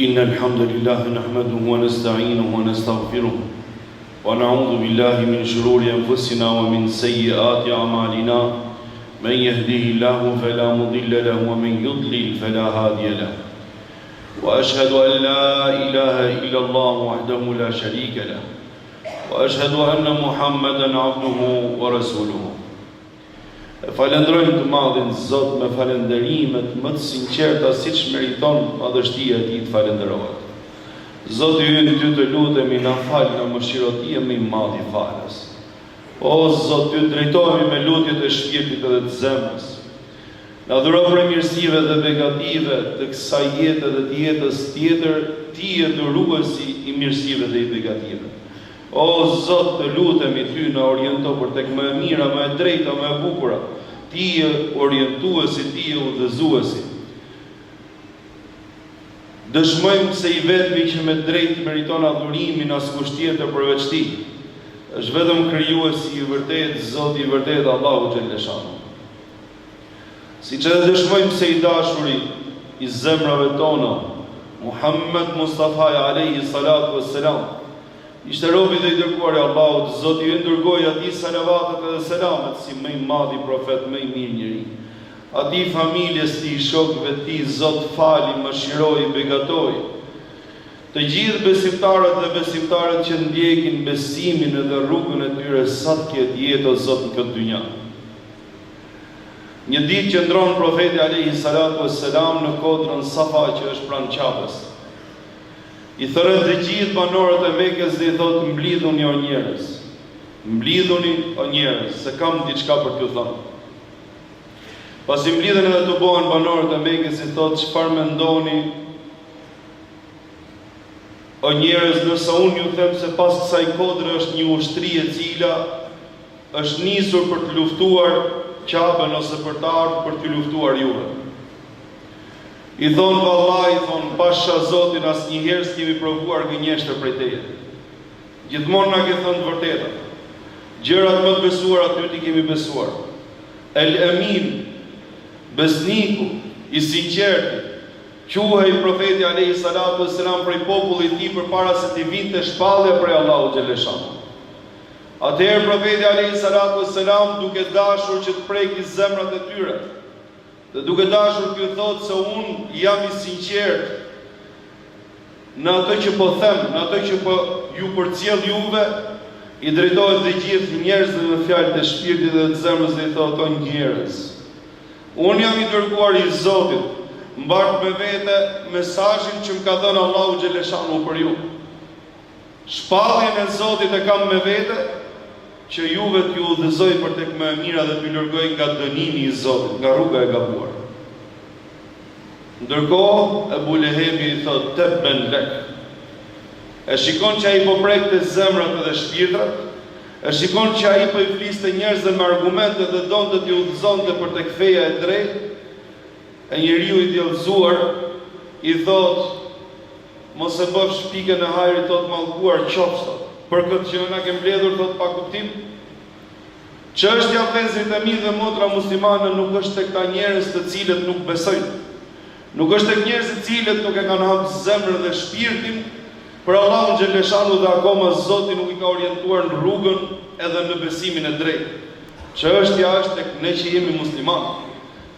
إن الحمد لله نحمده ونستعينه ونستغفره ونعوذ بالله من شرور أنفسنا ومن سيئات أعمالنا من يهده الله فلا مضل له ومن يضلل فلا هادي له وأشهد أن لا إله إلا الله وحده لا شريك له وأشهد أن محمدا عبده ورسوله. Falenderojmë të madhin Zot me falenderimet më të sinqerta siç meriton madhështia e Tij të falenderohet. Zoti ynë, ty të lutemi, na fal nga mëshirotia më e madhe i falës. O Zot, ty drejtohemi me lutjet e shpirtit edhe të zemrës. Na dhuro prej mirësive dhe begative të kësaj jete dhe të jetës tjetër, Ti je dhuruesi i mirësive dhe i begative. O Zot, të lutemi Ty na oriento për tek më e mira, më e drejta, më e bukura. Ti je orientuesi, Ti je udhëzuesi. Dëshmojmë se i vetmi që me drejt meriton adhurimin askush tjetër përveç Ti. Është vetëm krijuesi i vërtet, Zoti i vërtet, Allahu xhaleshanu. Siç edhe dëshmojmë se i dashuri i zemrave tona, Muhammed Mustafa alayhi salatu wassalam, ishte robi dhe i dërguar i Allahut. Zoti ju dërgoi atij salavatet edhe selamet si më i madh profet, më i mirë njeri. Atij familjes tij, shokëve të tij, Zot fali, mëshiroi, begatoi. Të gjithë besimtarët dhe besimtarët që ndjekin besimin edhe rrugën e tyre sa të ketë jetë o Zot në këtë dynja. Një ditë që ndron profeti alayhi salatu wassalam në kodrën Safa që është pranë Qabës. I thërët dhe gjithë banorët e Mekës dhe i thotë, mblidhuni o njerëz, mblidhuni o njerëz, se kam diçka për t'ju thënë. Pas i mblidhen edhe të bëhen banorët e Mekës, i thotë, çfarë mendoni o njerëz, nëse unë ju them se pas kësaj kodre është një ushtri e cila është nisur për të luftuar Qabën ose për të ardhur për të luftuar juve. I thonë, vallai, thonë, pasha Zotin asnjëherë s'kemi provuar gënjeshtër prej teje. Gjithmonë na ke thënë të vërteta. Gjërat më të besuara ty ti kemi besuar. El Emin, besniku, i sinqerti, quhej profeti alayhi salatu wassalam prej popullit të tij përpara se të vinte shpallja prej Allahu xhaleshanu. Atëherë profeti alayhi salatu wassalam, duke dashur që të prekë zemrat e tyre, dhe duke dashur t'ju thotë se unë jam i sinqert në ato që po them, në ato që po ju përcjell juve, i drejtohet dhe gjithë njerëzve me fjalët e shpirtit dhe të zemrës dhe i thotë, o njerëz, unë jam i dërguar i Zotit, mbart me vete mesazhin që më ka dhënë Allahu xhaleshanu për ju. Shpalljen e Zotit e kam me vete, që juve t'ju udhëzoj për tek më e mira dhe t'ju largoj nga dënimi i Zotit, nga rruga e gabuar. Ndërkohë, Ebu Lehebi i thotë, tebben lek. E shikon që ai po prekte zemrat edhe shpirtrat, e shikon që ai po i fliste njerëzve me argumente dhe donte t'ju udhëzonte për tek feja e drejtë, e njeriu i djallëzuar i thotë, mos e bësh pikën e hajrit, thotë, mallkuar qofsh, për këtë që na ke mbledhur, thotë, pa kuptim. Çështja vëllezërit e mi dhe motra muslimane nuk është tek ta njerëz të cilët nuk besojnë. Nuk është tek njerëz të cilët nuk e kanë hapur zemrën dhe shpirtin për Allahun xhaleshanu dhe akoma Zoti nuk i ka orientuar në rrugën edhe në besimin e drejtë. Çështja është tek ne që jemi muslimanë,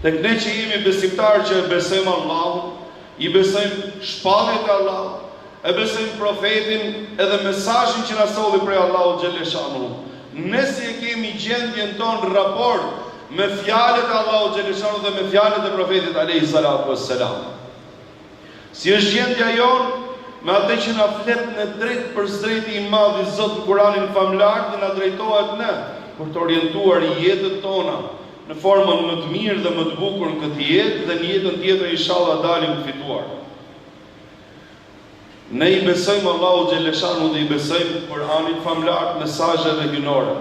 tek ne që jemi besimtarë që e besojmë Allahun, i besojmë shpalljet e Allahut, e besojmë profetin edhe mesazhin që na solli prej Allahut xhaleshanu. Ne si e kemi gjendjen tonë raport me fjalët e Allahut xhaleshanu dhe me fjalët e profetit alayhi salatu wassalam. Si është gjendja jonë me atë që na flet në drejt për drejti i madh i Zotit në Kuranin famlar dhe na drejtohet ne për të orientuar jetën tona në formën më të mirë dhe më të bukur në këtë jetë dhe në jetën tjetër inshallah dalim të fituar. Ne i besojmë Allahu xhaleshanu dhe i besojmë Kur'anit famlar, mesazheve gjinore.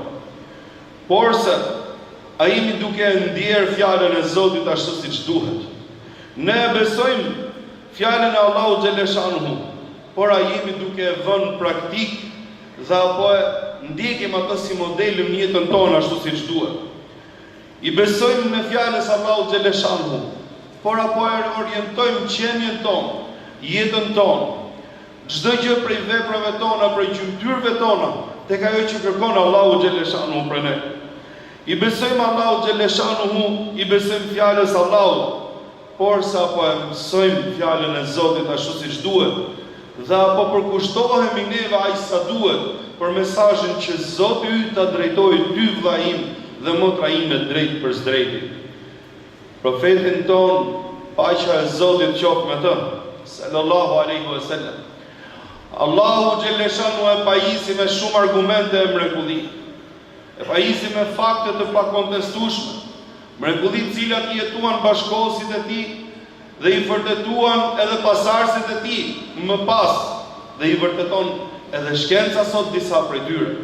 Por se a jemi duke ndjerë fjalën e Zotit ashtu siç duhet. Ne besojmë fjalën e Allahu xhaleshanu, por a jemi duke e vënë praktik dhe apo ndjekim atë si model në jetën tonë ashtu siç duhet. I besojmë me fjalën e Allahu xhaleshanu, por apo e orientojmë qenien tonë jetën tonë, çdo gjë prej veprave tona, prej gjymtyrëve tona, tek ajo që kërkon Allahu xhaleshanu për ne. I besojmë Allahu xhaleshanu, i besojmë fjalës Allahut, por sa po e mësojmë fjalën e Zotit ashtu siç duhet, dhe apo përkushtohemi neve aq sa duhet për mesazhin që Zoti yt ta drejtoi ty vlla im dhe motra ime drejt për drejti. Profetin ton, paqja e Zotit qoftë me të, sallallahu alaihi wasallam. Allahu xhaleshanu e pajisi me shumë argumente e mrekulli. E pajisi me fakte të pakontestueshme, mrekulli të cilat i jetuan bashkosit e tij dhe i vërtetuan edhe pasardhësit e tij më pas, dhe i vërteton edhe shkenca sot disa prej tyre.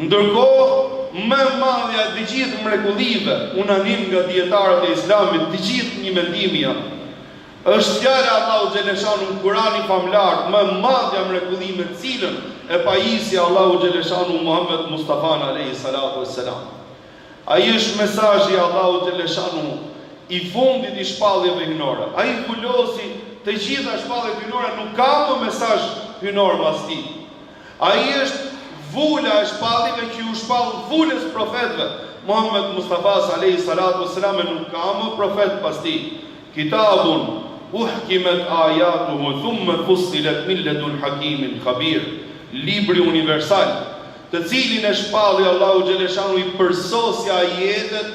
Ndërkohë, më e madhja të gjithë mrekullive, unanim nga dietarët e Islamit, të gjithë një mendimi janë. Është fjala e Allahu xhaleshanu në Kuranin famlar, më e madhja mrekulli me cilën e pajisi Allahu xhaleshanu Muhammed Mustafa alayhi salatu wassalam. Ai është mesazhi i Allahu xhaleshanu i fundit i shpalljeve hynore. Ai kulosi të gjitha shpalljet hynore, nuk ka më mesazh hynor pas tij. Ai është vula e shpallive që u shpall vulës profetëve. Muhammed Mustafa alayhi salatu wassalam nuk ka më profet pas tij. Kitabun uhkimet ayatuhu thumma fussilat min ladun hakimin khabir. Libri universal, të cilin e shpalli Allahu xhaleshanu i përsosi ajetet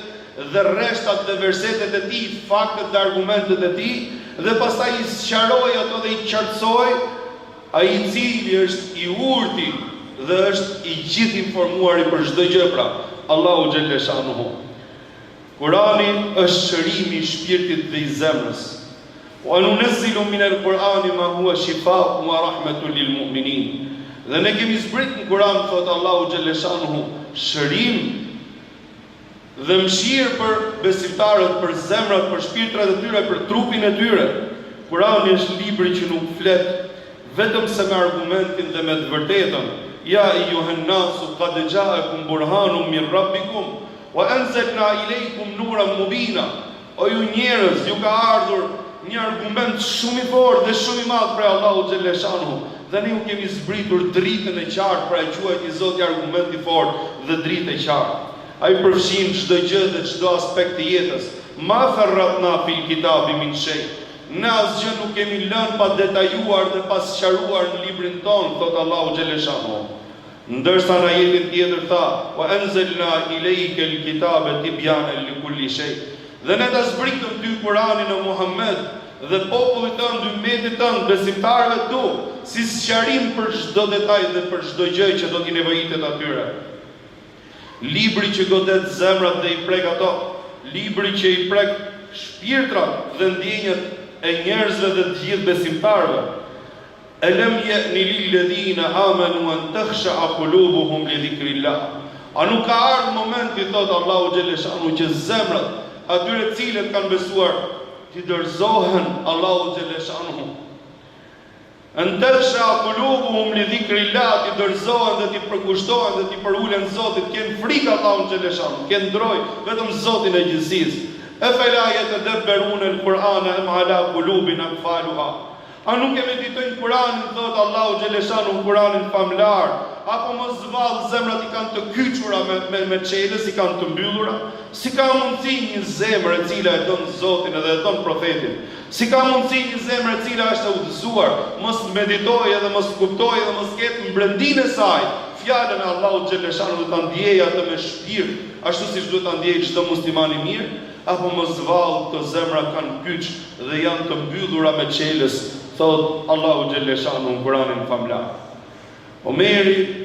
dhe rreshtat dhe versetet e tij, faktet dhe argumentet e tij, dhe pastaj i sqaroi ato dhe i qartësoi, ai i cili është i urti dhe është i gjithë informuar për çdo gjë, pra Allahu xhaleshanu. Kurani është shërimi i shpirtit dhe i zemrës. Wa nunazzilu min al-Qur'ani ma huwa shifaa'un wa rahmatun lil mu'minin. Dhe ne kemi zbrit në Kur'an, thot Allahu xhaleshanu, shërim dhe mëshirë për besimtarët, për zemrat, për shpirtrat e tyre, për trupin e tyre. Kurani është libri që nuk flet vetëm se me argumentin dhe me të vërtetën. Ja ayyuhan nasu qad ja'akum burhanun min rabbikum wa anzalna ilaykum nuran mubina. O ju njerëz, ju ka ardhur një argument shumë i fortë dhe shumë i madh prej Allahu xhaleshanu, dhe ne ju kemi zbritur dritën e qartë, pra e quajt i Zoti argument i fortë dhe dritë e qartë. Ai përfshin çdo gjë dhe çdo aspekt të jetës. Ma farratna fil kitabi min shay. Ne asgjë nuk kemi lënë pa detajuar dhe pa sqaruar në librin ton, thot Allahu xhaleshanu. Ndërsa në ajetin tjetër tha, wa anzalna ilayka al-kitaba tibyanan li kulli shay. Dhe ne ta zbritëm ty Kuranin e Muhammed dhe popullit tënd, ummetit tënd, besimtarëve tu, si sqarim për çdo detaj dhe për çdo gjë që do t'i nevojitet atyre. Libri që godet zemrat dhe i prek ato, libri që i prek shpirtrat dhe ndjenjat e njerëzve dhe të gjithë besimtarëve. Alam ya'ni lil ladina amanu an takhsha'a qulubuhum li dhikrillah. A nuk ka ardhur momenti, thot Allahu xhaleshanu, që zemrat atyre cilët kanë besuar t'i dorëzohen Allahu xhaleshanu. An takhsha'a qulubuhum li dhikrillah, t'i dorëzohen dhe t'i përkushtohen dhe t'i përulen Zotit, ken frikë Allahu xhaleshanu, ken ndroj vetëm Zotin e gjithësisë. Afala yatadabbaruna al-Qur'ana am ala qulubin aqfaluha. A nuk e meditojnë Kuranin, thot Allahu xhaleshanu, Kuranin famlar, apo mos vallë zemrat i kanë të kyçura me çelës, i kanë të mbyllura? Si ka mundësi një zemër e cila e don Zotin edhe e don profetin? Si ka mundësi një zemër e cila është e udhëzuar, mos meditojë edhe mos kuptojë edhe mos ketë mbrëmdinë e saj fjalën e Allahu xhaleshanu dhe ta ndjejë atë me shpirt, ashtu siç duhet ta ndjejë çdo musliman i mirë? Apo mos vallë këto zemra kanë kyç dhe janë të mbyllura me çelës, thot Allahu xhaleshanu në Kuranin famlar. Omeri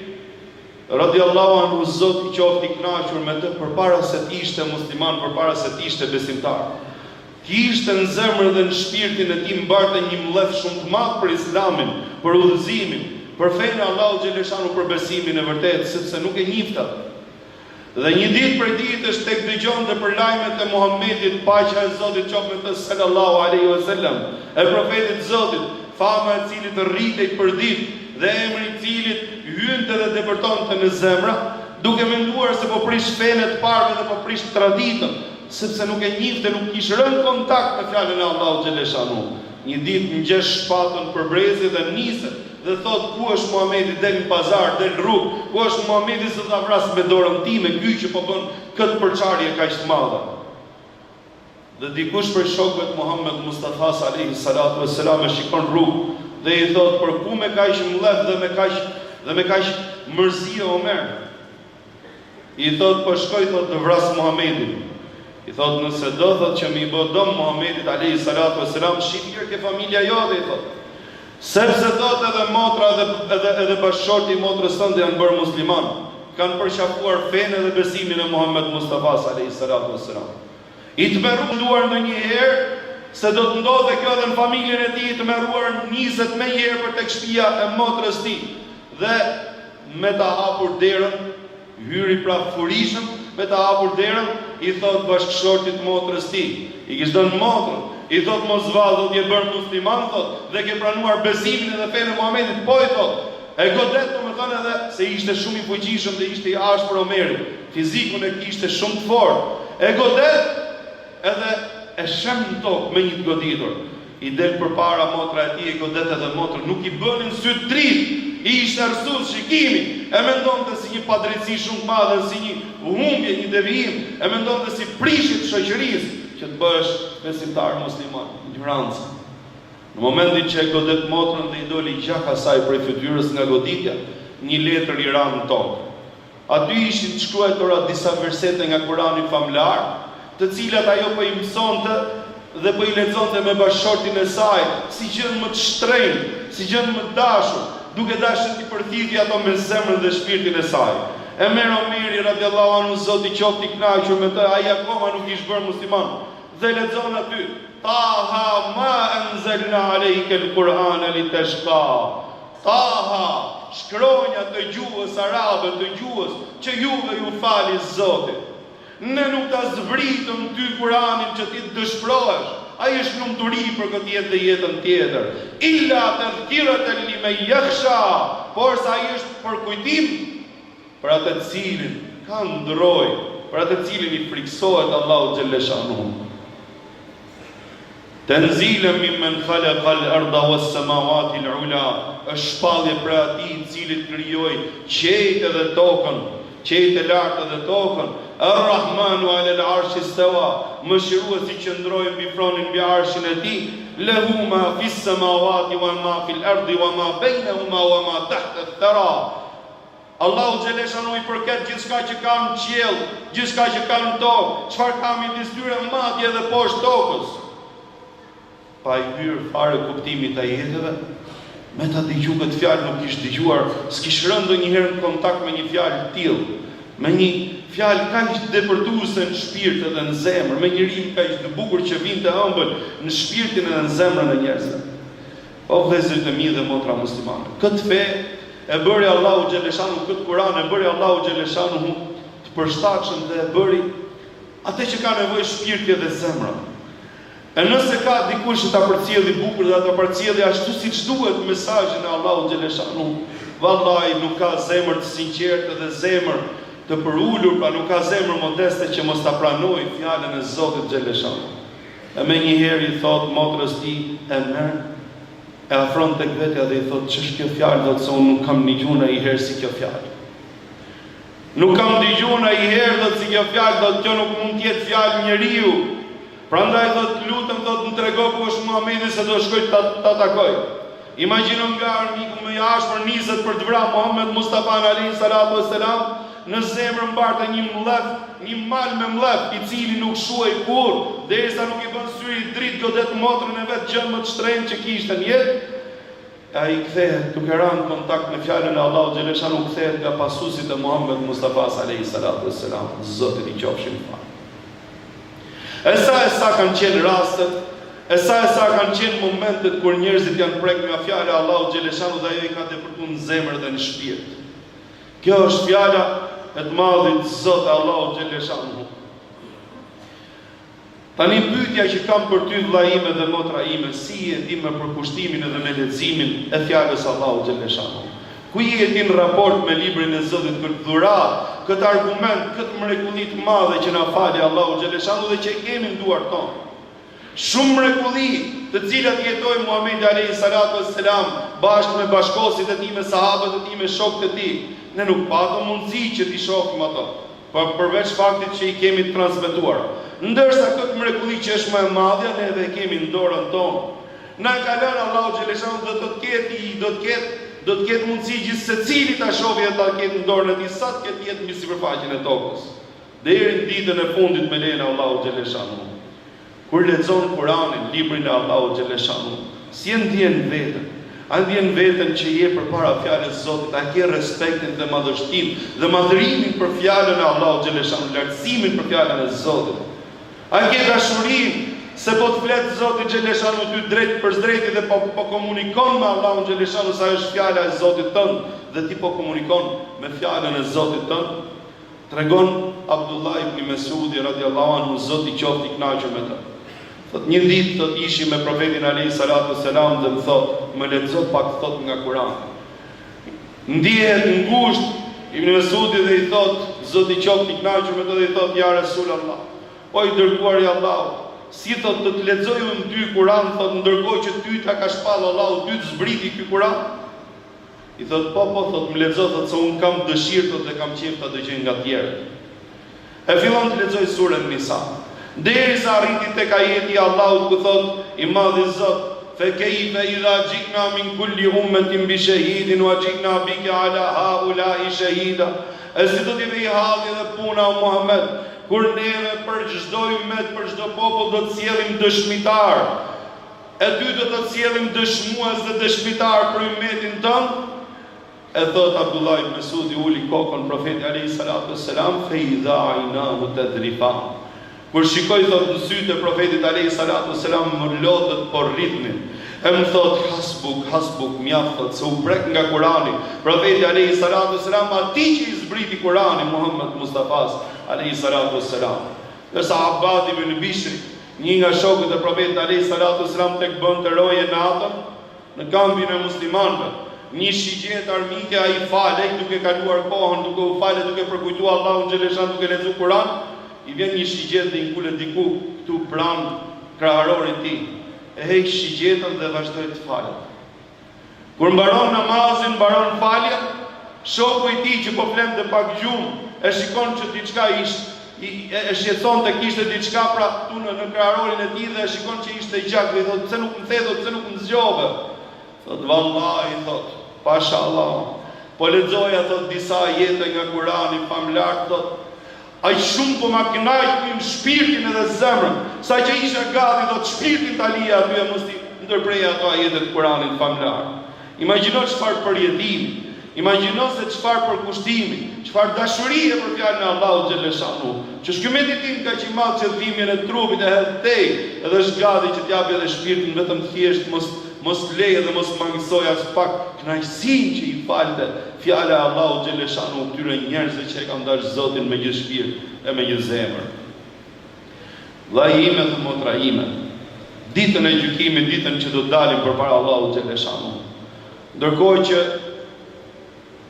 radiallahu anhu, Zoti qoftë i kënaqur me të, përpara se të ishte musliman, përpara se të ishte besimtar, kishte në zemrën dhe në shpirtin e tij mbarte një mlleth shumë të madh për Islamin, për udhëzimin, për fenë e Allahu xhaleshanu, për besimin e vërtetë, sepse nuk e njifta. Dhe një ditë për ditësh tek dëgjonte për lajmet e Muhamedit, paqja e Zotit qoftë me të, sallallahu alaihi wasallam, e profetit Zotit, fama e cilit rritej për ditë dhe emri i cilit hynte dhe depërtonte në zemra, duke menduar se po prish fenë të parëve dhe po prish traditën, sepse nuk e njifte, nuk kishte rënë kontakt me fjalën e Allahut xhaleshanu. Një ditë ngjesh shpatën për brezi dhe niset dhe thot ku është Muhamedi, del në pazar, del në rrugë, ku është Muhamedi se ta vras me dorën time, ky që po bën këtë përçarje kaq të madhe. Dhe dikush prej shokëve të Muhammed Mustafa alayhi salatu wassalam e shikon rrugë dhe i thot për ku me kaq mbledh dhe me kaq mërzi Omer. I thot po shkoj thot të vras Muhamedin. I thot nëse do thot që mi bë dom Muhamedit alayhi salatu wassalam, shifir ke familja jote, i thot. Sepse thot edhe motra edhe bashkëshorti i motrës tënde janë bërë musliman, kanë përqafuar fenë dhe besimin e Muhammed Mustafa alayhi salatu wassalam. I të merruar ndonjëherë se do të ndodhe kjo edhe në familjen e tij, të merruar niset më herë për tek shtëpia e motrës tij dhe me ta hapur derën, hyri pra furishëm, me ta hapur derën, i thot bashkëshortit motrës tij, i kishte dhënë motrën, i thot mos vallë, do je bërë musliman, thot, dhe ke pranuar besimin edhe fenë e Muhamedit, po i thot, e godet domethënë edhe se ishte shumë i fuqishëm dhe ishte i ashpër Omeri, fizikun e kishte shumë të fortë, e godet edhe e shem në tokë me një të goditur. I del përpara motra e tij, e godet edhe motrën, nuk i bënin sy të trit, i ishte rësus shikimi, e mendonte si një padrejtësi shumë të madhe, si një humbje, një devijim, e mendonte si prishje të shoqërisë që të bëhesh besimtar musliman, ignorancë. Në momentin që e godet motrën dhe i doli gjaka saj prej fytyrës nga goditja, një letër i ra në tokë. Aty ishin të shkruara disa versete nga Kurani famlar, të cilat ajo po i mësonte dhe po i lexonte me bashkëshortin e saj, si gjën më të shtrenjtë, si gjën më të dashur, duke dashur të përthithë ato me zemrën dhe shpirtin e saj. E merr Omeri radiallahu anhu, Zoti qoftë i kënaqur me të, ai akoma nuk ishte bërë musliman. Dhe lexon aty: Taha ma anzalna alayka al-Qur'ana litashqa. Taha, shkronja të gjuhës arabe, të gjuhës që juve ju fali Zoti. Ne nuk ta zbritëm ty Kur'anin që ti të dëshpërohesh. Ai është lumturi për këtë jetë dhe jetën tjetër. Illa tadhkiratan liman yakhsha, por sa ai është për kujtim për atë të cilin ka ndroj, për atë të cilin i friksohet Allahu xhaleshanuhu. Tanzilan mimman khalaqa al-ardha was-samawati al-ula, është shpallje për atij i cili krijoi qejtë dhe tokën, qejtë e lartë dhe tokën. Ar-Rahmanu ala al-arshi istawa, mëshiruesi që ndroi mbi fronin mbi arshin e tij. Lahu ma fi s-samawati wa ma fi al-ardi wa ma bainahuma wa ma tahta ath-thara. Allahu xhaleshanu i përket gjithçka që ka në qiell, gjithçka që ka në tokë, çfarë ka midis tyre madje dhe poshtë tokës. Pa i hyrë fare kuptimit të jetëve, me ta dëgju këtë fjalë nuk ishte dëgjuar, s'kishte rënë ndonjëherë në kontakt me një fjalë të tillë, me një fjalë kaq të depërtuese në shpirt edhe në zemër, me një rim kaq të bukur që vinte ëmbël në shpirtin edhe në zemrën e njerëzve. O vëllezërit e mi dhe motra muslimane, këtë fe e bëri Allahu xhaleshanu, këtë Kur'an e bëri Allahu xhaleshanu të përshtatshëm dhe e bëri atë që ka nevojë shpirti dhe zemra. E nëse ka dikush që ta përcjelli bukur dhe ta përcjelli ashtu siç duhet mesazhin e Allahut xhaleshanu, vallahi nuk ka zemër të sinqertë dhe zemër të përulur, pra nuk ka zemër modeste që mos ta pranojë fjalën e Zotit xhaleshanu. E me njëherë i thot motrës tij, e merr, e afron tek vetja dhe i thot: "Ç'është kjo fjalë?" Do të thonë: "Nuk kam dëgjuar ndonjëherë si kjo fjalë. Nuk kam dëgjuar ndonjëherë do të si kjo fjalë, do të kjo nuk mund të jetë fjalë njeriu. Prandaj thot, lutem thot, më trego ku është Muhamedi se do shkoj ta takoj." Imagjino nga armiku më i ashpër niset për të vrarë Muhammed Mustafa alayhi salatu wassalam, në zemër mbarte një mllef, një mal me mllef, i cili nuk shuhej kurrë, derisa nuk i bën syri dritë godet motrën e vet, gjë më të shtrenjtë që kishte në jetë. Ai kthehet duke rënë në kontakt me fjalën e Allahut xhaleshanu, kthehet nga pasuesit e Muhammed Mustafa alayhi salatu wassalam. Zoti i qofshin fal. E sa kanë qenë rastet, e sa kanë qenë momentet kur njerëzit janë prek nga fjala e Allahut xhaleshanu dhe ajo i ka depërtuar në zemër dhe në shpirt. Kjo është fjala e të madhit Zot Allahu xhaleshanu. Tani pyetja që kam për ty vëlla ime dhe motra ime, si e di me përkushtimin edhe me leximin e fjalës Allahu xhaleshanu? Ku jeti në raport me librin e Zotit këtë dhurat, këtë argument, këtë mrekulli të madhe që na fali Allahu xhaleshanu dhe që e kemi në duart tonë. Shumë mrekulli të cilat jetoi Muhamedi alayhi salatu wassalam bashkë me bashkosit e tij, me sahabët e tij, me shokët e tij. Ne nuk patëm mundësi që t'i shohim ato, por përveç faktit që i kemi transmetuar. Ndërsa këtë mrekulli që është më e madhe, ne edhe kemi në dorën tonë. Na ka lënë Allahu xhaleshanu do të ketë mundësi gjithë secili ta shohë ta ketë në dorën e tij sa të ketë jetë mbi sipërfaqen e tokës. Deri në ditën e fundit me lejen e Allahu xhaleshanu. Kur lexon Kuranin, librin e Allahu xhaleshanu, si e ndjen veten? A ndjen veten që je përpara fjalës së Zotit, a ke respektin dhe madhështinë dhe madhërimin për fjalën e Allahu xhaleshanu, lartësimin për fjalën e Zotit? A ke dashurinë se po të flet Zoti xhaleshanu ty drejt për drejtë dhe po komunikon me Allahun xhaleshanu sa është fjala e Zotit tënd dhe ti po komunikon me fjalën e Zotit tënd? Tregon Abdullah ibn Mesudi radiallahu anhu, Zoti qoftë i kënaqur me të. Thot një ditë thot ishim me profetin alayhi salatu selam dhe më thot, më lexo pak thot nga Kurani. Ndihet ngushtë ibn Mesudi dhe i thot, Zoti qoftë i kënaqur me të dhe i thot, ja Resulullah, o i dërguar i Allahut, si thot të të lexoj unë ty Kur'an, thot ndërkohë që ty ta ka shpallë Allahu, ty të zbriti ky Kur'an? I thot po, thot më lexo, thot se unë kam dëshirë thot dhe kam qejf ta dëgjoj nga tjerët. E fillon të lexoj surën Nisa. Derisa arriti tek ajeti i Allahut ku thot i madhi Zot, fe kayfa idha ji'na min kulli ummatin bi shahidin wa ji'na bika ala haula'i shahida. E si do t'i vej halli dhe puna o Muhammed, kur neve për çdo ummet, për çdo popull do të sjellim dëshmitar. E ty do të sjellim dëshmues dhe dëshmitar për ummetin tënd. E thot Abdullah ibn Mesudi uli kokën profeti alayhi salatu wassalam, fe idha aynahu tadrifan. Kur shikoj thot në sytë e profetit alayhi salatu wassalam më lodhët por ritmin. E më thot hasbuk, mjaft thot se u prek nga Kurani. Profeti alayhi salatu wassalam atij që i zbriti Kurani Muhammed Mustafas alayhi salatu wassalam. Nësa Abbad ibn Bishri, një nga shokët e profetit alayhi salatu wassalam tek bënte roje natën në kampin e muslimanëve. Një shigjet armike ai falej duke kaluar kohën, duke u falë, duke përkujtuar Allahun xhaleshan, duke lexuar Kur'an. I vjen një shigjet dhe i ngullet diku këtu pranë kraharorit tij. E heq shigjetën dhe vazhdoi të falet. Kur mbaron namazin, mbaron faljen, shoku i tij që po flente pak gjumë, e shikon që diçka e shqetëson të kishte diçka pra këtu në kraharorin e tij dhe e shikon që ishte gjak dhe i thot, pse nuk më the, pse nuk më zgjove? Thot vallahi, thot, pashallah, po lexoja thot disa ajete nga Kurani famlar, thot, ai shumë po ma kënaqin shpirtin edhe zemrën, sa që isha gati thot shpirtin ta lija aty e mos i ndërprej ato ajete të Kuranit famlar. Imagjino çfarë përjetimi, imagjino se çfarë përkushtimi, çfarë dashurie për fjalën e Allahut xhaleshanu, që shkëmetitim ka që i madh që dhimbjen e trupit e hedhtej, edhe është gati që t'japi edhe shpirtin vetëm thjesht mos leje dhe mos mangësoj as pak kënaqësinë që i falte fjala e Allahut xhaleshanu këtyre njerëzve që e kanë dashur Zotin me gjithë shpirt e me gjithë zemër. Vllai im dhe motra ime, ditën e gjykimit, ditën që do të dalim përpara Allahut xhaleshanu, ndërkohë që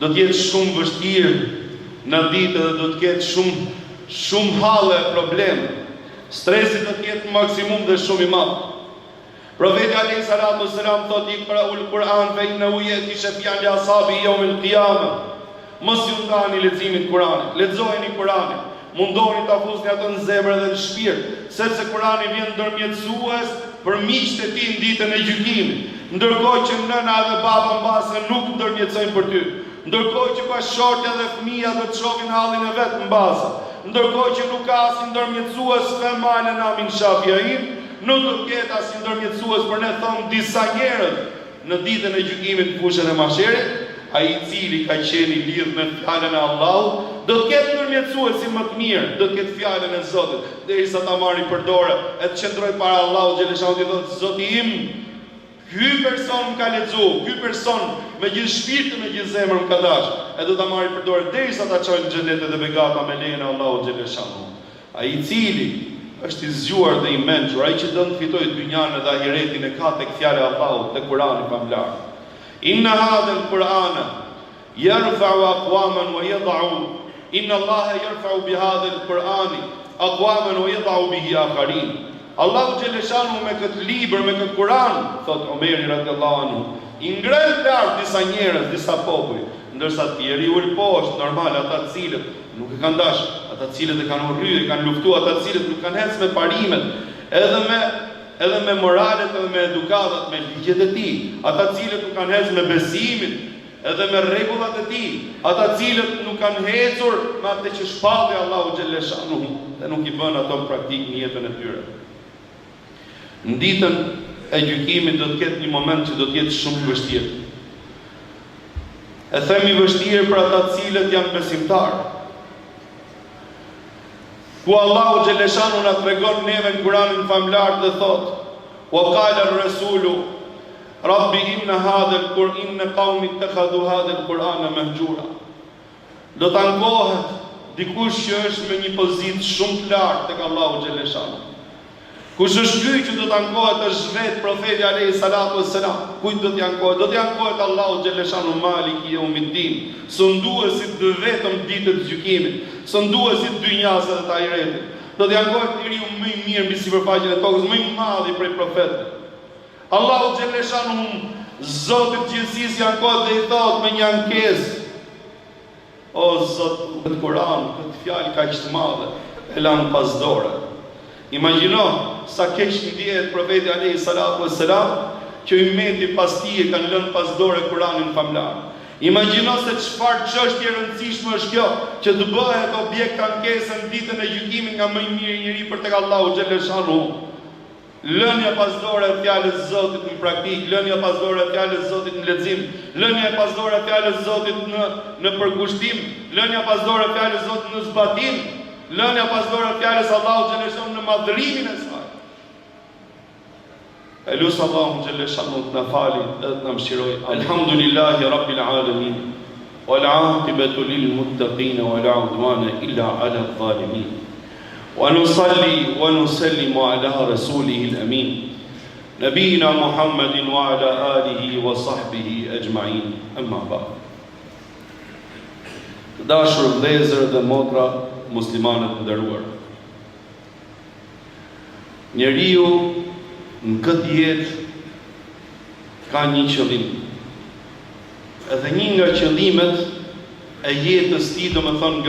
do të jetë shumë vështirë në ditë dhe do të ketë shumë halle probleme, stresi do të jetë maksimum dhe shumë i madh. Profeti alayhi salatu wassalam thot iqra'ul Qur'an fa innahu yati shafi'an li ashabi yawm al-qiyamah. Mos ju ndani leximin e Kuranit, lexojeni Kuranin, mundoni ta fusni atë në zemër dhe në shpirt, sepse Kurani vjen ndërmjetësues për miqtë e tij në ditën e gjykimit. Ndërkohë që nëna dhe baba mbase nuk ndërmjetësojnë për ty, ndërkohë që bashortja dhe fëmia do të shohin hallin e vet mbase, ndërkohë që nuk ka asnjë ndërmjetësues female në amin shafi'in, nuk do të ketë asnjë ndërmjetësues për ne thon disa njerëz në ditën e gjykimit në fushën e mahsherit, ai i cili ka qenë i lidhur me fjalën e Allahut, do të ketë ndërmjetësuesin më të mirë, do të ketë fjalën e Zotit, derisa ta marrë për dorë e të qëndroj para Allahut xhaleshanu dhe thotë Zoti im, ky person më ka lexuar, ky person me gjithë shpirtin, me gjithë zemrën më ka dashur, e do ta marrë për dorë derisa ta çojë në xhenet dhe begata me lejen e Allahut xhaleshanu. Ai i cili është i zgjuar dhe i mençur, ai që do të fitojë dynjan dhe ahiretin e ka tek fjala e Allahut, te Kurani famlar. Inna hadha al-Qur'ana yarfa'u aqwaman wa yad'u. Inna Allaha yarfa'u bihadha al-Qur'ani aqwaman wa yad'u bihi akharin. Allahu xhaleshanu me këtë libër, me këtë Kur'an, thot Omeri radhiyallahu anhu, i ngren lart disa njerëz, disa popull, ndërsa të tjerë i ul poshtë, normal, ata të cilët nuk e kanë dash, ata të cilët e kanë urryer, kanë luftuar, ata të cilët nuk kanë ecë me parimet, edhe me moralet, edhe me edukatat, me ligjet e tij, ata të cilët nuk kanë ecë me besimin, edhe me rregullat e tij, ata të cilët nuk kanë ecur me atë që shpallti Allahu xhaleshanuhu, dhe nuk i bën ato praktik në jetën e tyre. Në ditën e gjykimit do të ketë një moment që do të jetë shumë vështirë. E themi vështirë për ata të cilët janë besimtarë. Ku Allahu xhaleshanu na tregon neve në Kuranin famlar dhe thot: "Wa qala ar-rasulu Rabbi inna hadha al-Qur'an inna qaumi ittakhadhu hadha al-Qur'ana mahjura." Do të ankohet dikush që është me një pozitë shumë të lartë tek Allahu xhaleshanu. Kush është ky që do të ankohet është vetë profeti alayhi salatu wassalam. Kujt do të ankohet? Do të ankohet Allahu xhaleshanu maliki yawmiddin, sunduesit të vetëm ditët e gjykimit, sunduesit dynjas dhe të ahiretit. Do të ankohet njeriu më i mirë mbi sipërfaqen e tokës, më i madh prej profetëve. Allahu xhaleshanu, Zoti i gjithësisë, ankohet dhe i thot me një ankesë: "O Zot, në Kur'an këtë fjalë kaq të madhe e lan pas dore." Imagjino sa keq ndihet profeti alayhi salatu wassalam që ummeti pas tij e kanë lënë pas dore Kur'anin famlar. Imagjino se çfarë çështje e rëndësishme është kjo, që të bëhet objekt ankesë në ditën e gjykimit nga më i miri njeri për tek Allahu xhaleshanu. Lënia pas dore e fjalës së Zotit në praktik, lënia pas dore e fjalës së Zotit në lexim, lënia pas dore e fjalës së Zotit në përkushtim, lënia pas dore e fjalës së Zotit në zbatim, lënia pas dore e fjalës së Allahut xhaleshanu në madhrimin e saj. Elus Allahu xhaleshanu të na fali dhe të na mëshiroj. Alhamdulillahi rabbil alamin. Wal aqibatu lil muttaqin wa la udwana illa ala adh-dhalimin. ونصلي ونسلم على رسوله الأمين نبينا محمد وعلى آله وصحبه أجمعين أما بعد. Të dashur vëllezër dhe motra muslimanë të nderuar, njeriu në këtë jetë ka një qëllim. Edhe një nga qëllimet e jetës tij, domethënë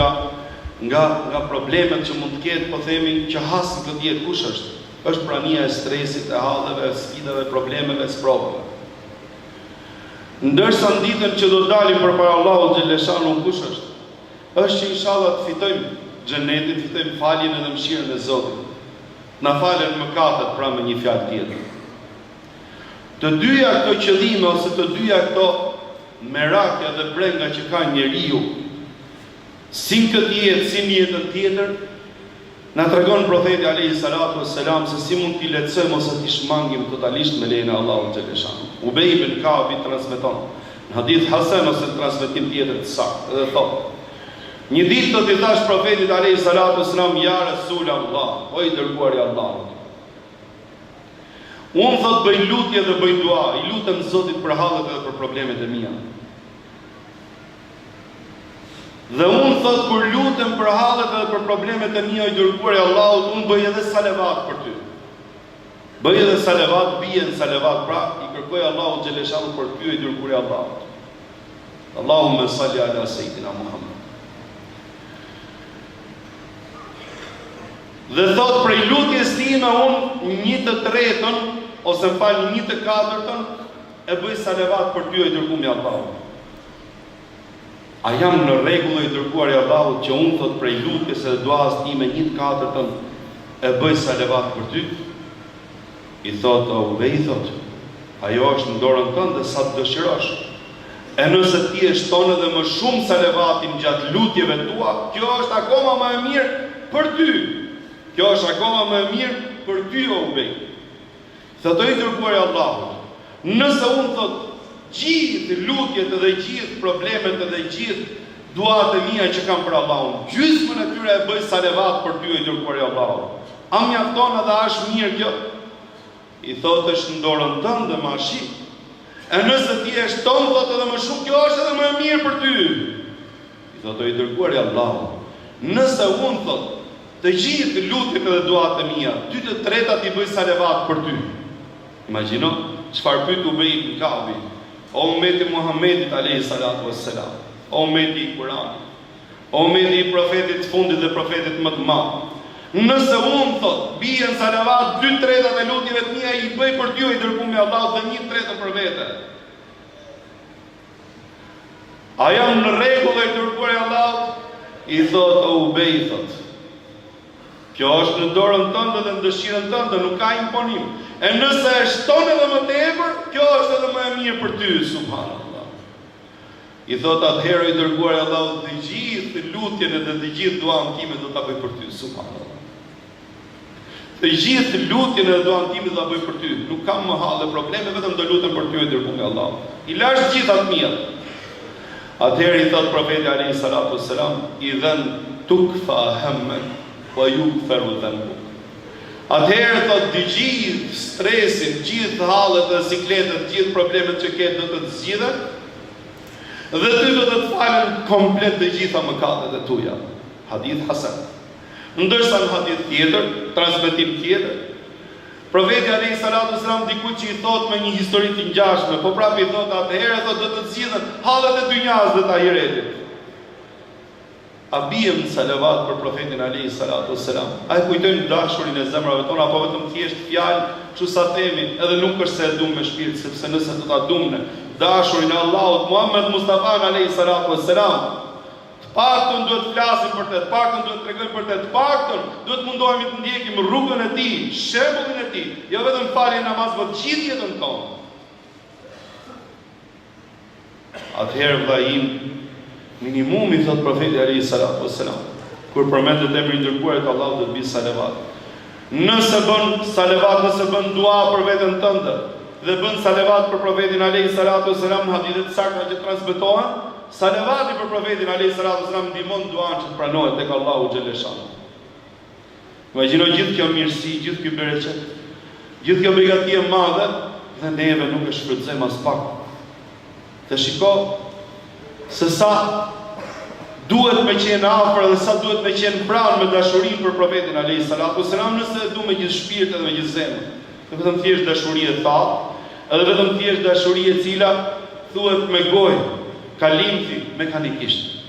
nga problemet që mund të ketë, po themi, që hasën këtë jetë, kush është? Është prania e stresit, e hallëve, sfidave, problemeve, sprovave. Ndërsa në ditën që do dalim përpara Allahut xhaleshanu, kush është? Është që inshallah të fitojmë xhenetin, të fitojmë faljen edhe mëshirën e Zotit. Na falen mëkatet, pra me një fjalë tjetër. Të dyja këto qëllime ose të dyja këto merakja dhe brenga që ka njeriu, si në këtë jetë, si në jetën tjetër, na tregon profeti alayhi salatu wassalam se si mund t'i lehtësojmë ose t'i shmangim totalisht me lejen e Allahut xhaleshanu. Ubej ibn Ka'b transmeton në hadith hasan ose transmetim tjetër të saktë, dhe thotë: "Një ditë do t'i thash profetit alayhi salatu wassalam, ja Rasulullah, o i dërguari i Allahut. Unë thot bëj lutje dhe bëj dua, i lutem Zotit për hallet edhe për problemet e mia. Dhe unë thot kur lutem për hallet edhe për problemet e mia, i dërguari i Allahut, unë bëj edhe salavat për ty. Bëj edhe salavat, bie në salavat, pra i kërkoj Allahut xhaleshanu për ty, i dërguari i Allahut. Allahumma salli ala sayyidina Muhammad." Dhe thot prej lutjes time unë 1/3 ose më fal 1/4 e bëj salavat për ty, i dërguari i Allahut. A jam në rregull, i dërguari i Allahut, që unë thot prej lutjes e duas time 1/4 e bëj salavat për ty? I thot: "O Ubej, thot, ajo është në dorën tënde sa të dëshirosh. E nëse ti e shton edhe më shumë salavatin gjatë lutjeve tua, kjo është akoma më e mirë për ty. Kjo është akoma më e mirë për ty, o Ubej." Thot i dërguari i Allahut: "Nëse unë thot gjithë lutjet edhe gjithë problemet edhe gjithë duat e mia që kam për Allahun, gjysmën e tyre e bëj salavat për ty, i dërguari i Allahut. A mjafton edhe është mirë kjo?" I thot: "Është në dorën tënde, ma shik. E nëse ti e shton, thot edhe më shumë, kjo është edhe më e mirë për ty. I thot o i dërguari i Allahut, nëse unë thot, të gjithë lutjet edhe duat e mia, 2/3 i bëj salavat për ty. Imagjino çfarë pyet Ubej ibn Kabi, o ummeti Muhammedit alayhi salatu wassalam, o ummeti i Kuranit, o ummeti i profetit të fundit dhe profetit më të madh. Nëse unë thot, bien salavat 2/3 e lutjeve të mia i bëj për ty, i dërguar i Allahut, dhe 1/3 për vete. A jam në rregull i dërguar i Allahut? I thot o Ubej, thot, kjo është në dorën tënde dhe në dëshirën tënde, nuk ka imponim. E nëse e shton edhe më tepër, kjo është edhe më e mirë për ty, subhanallah. I thot atëherë i dërguar i Allahut, të gjithë lutjen dhe të gjithë duan time do ta bëj për ty, subhanallah. Të gjithë lutjen dhe duan time do ta bëj për ty. Nuk kam më hall probleme, vetëm do lutem për ty i dërguar i Allahut. I lash gjithë atë mijat. Atëherë i thot profeti alayhi salatu wassalam, idhan tukfa hammak wa yughfaru dhanbuk. Atëherë thot të gjithë stresin, gjithë hallet dhe sikletët, gjithë problemet që ke do të të zgjidhen dhe ty do të të falen komplet të gjitha mëkatet e tuaja. Hadith hasan. Ndërsa në hadith tjetër, transmetim tjetër, profeti alayhi salatu wasalam dikujt që i thot me një histori të ngjashme, po prapë i thot atëherë thot do të zgjidhen hallet e dynjas dhe të ahiretit. A bijem në salavat për profetin alayhi salatu wasalam? A e kujtojnë dashurinë e zemrave tona, apo vetëm thjesht fjalë, kështu sa themi, edhe nuk është se e duam me shpirt, sepse nëse do ta duamne dashurinë e Allahut Muhammed Mustafa alayhi salatu wasalam, të paktën duhet flasim për të paktën duhet tregojmë për të paktën duhet mundohemi të ndjekim rrugën e tij, shembullin e tij, jo vetëm falje namaz, por gjithë jetën tonë. Atëherë vllai minimumi, thot profeti alayhi salatu wassalam, kur përmendet emri i dërguarit të Allahut do të bëj salavat. Nëse bën salavat, nëse bën dua për veten tënde dhe bën salavat për profetin alayhi salatu wassalam, hadithet sakta që transmetohen, salavati për profetin alayhi salatu wassalam ndihmon duan që të pranohet tek Allahu xhaleshan. Imagjino gjithë kjo mirësi, gjithë ky bereqet, gjithë kjo begati e madhe dhe neve nuk e shfrytëzojmë as pak. Dhe shiko se sa duhet me qenë afër dhe sa duhet me qenë pranë me dashurinë për profetin alayhi salatu wasalam, nëse e du me gjithë shpirt dhe me gjithë zemër. Dhe vetëm thjesht dashuri e thatë, edhe vetëm thjesht dashuri e cila thuhet me gojë, kalimti mekanikisht.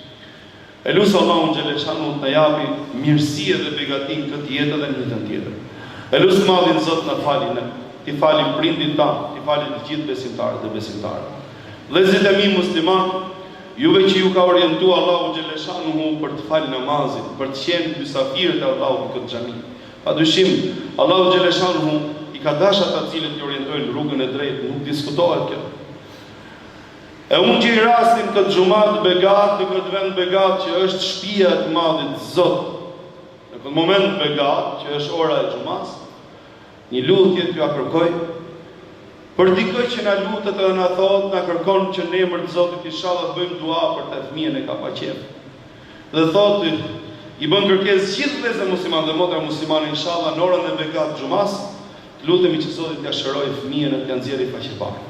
E lusë Allahun xhaleshanu të na japi mirësi dhe begatin këtë jetë dhe në jetën tjetër. E lusë madhin Zot na falin, ti falim prindit tan, ti falim të gjithë besimtarët dhe besimtarët. Vëllezërit e mi musliman, juve që ju ka orientu Allahu xhaleshanuhu për të falë namazin, për të qenë mysafirët e Allahut në këtë xhami. Padyshim, Allahu xhaleshanuhu i ka dashur ata cilët i orientojnë rrugën e drejtë, nuk diskutohet kjo. E unë gjej rastin këtë xhumat begat, në këtë vend begat që është shtëpia e të madhit Zot. Në këtë moment begat, që është ora e xhumas, një lutje t'ju kërkoj për dikë që na lutet edhe na thot, na kërkon që në emër të Zotit inshallah bëjmë dua për të fëmijën e kapaqef. Dhe thotë, i bën kërkesë gjithë vëllezër musliman dhe motra muslimane inshallah në orën e begat xhumas, lutemi që Zoti t'ia shërojë fëmijën e t'ia nxjerrë faqeparë.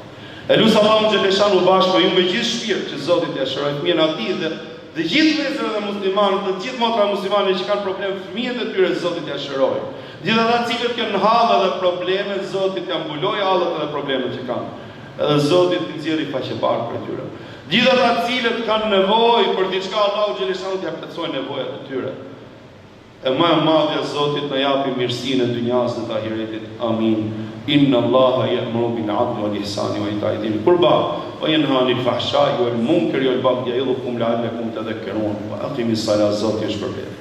E lusë Allahun xhaleshanu bashkë me ju me gjithë shpirt që Zoti t'ia shërojë fëmijën atij dhe të gjithë vëllezërit dhe muslimanët, të gjithë motra muslimane që kanë problem fëmijët e tyre Zoti t'ia shërojë. Gjithë ata cilët kanë hallë dhe probleme, Zoti t'ia mbulojë hallet dhe problemet që kanë. Edhe Zoti t'i nxjerrë faqeparë për tyre. Gjithë ata cilët kanë nevojë për diçka, Allahu xhaleshanu t'ia plotësojë nevojat e tyre. E më e madhja Zotit na japi mirësinë e dunjas dhe të ahiretit. Amin. Inna Allaha ya'muru bil 'adli wal ihsani wa ita'i dhil qurba wa yanha 'anil fahsha'i wal munkari wal baghi ya'idhukum la'allakum tadhakkarun. Wa aqimis salata. Zoti ju shpërblet.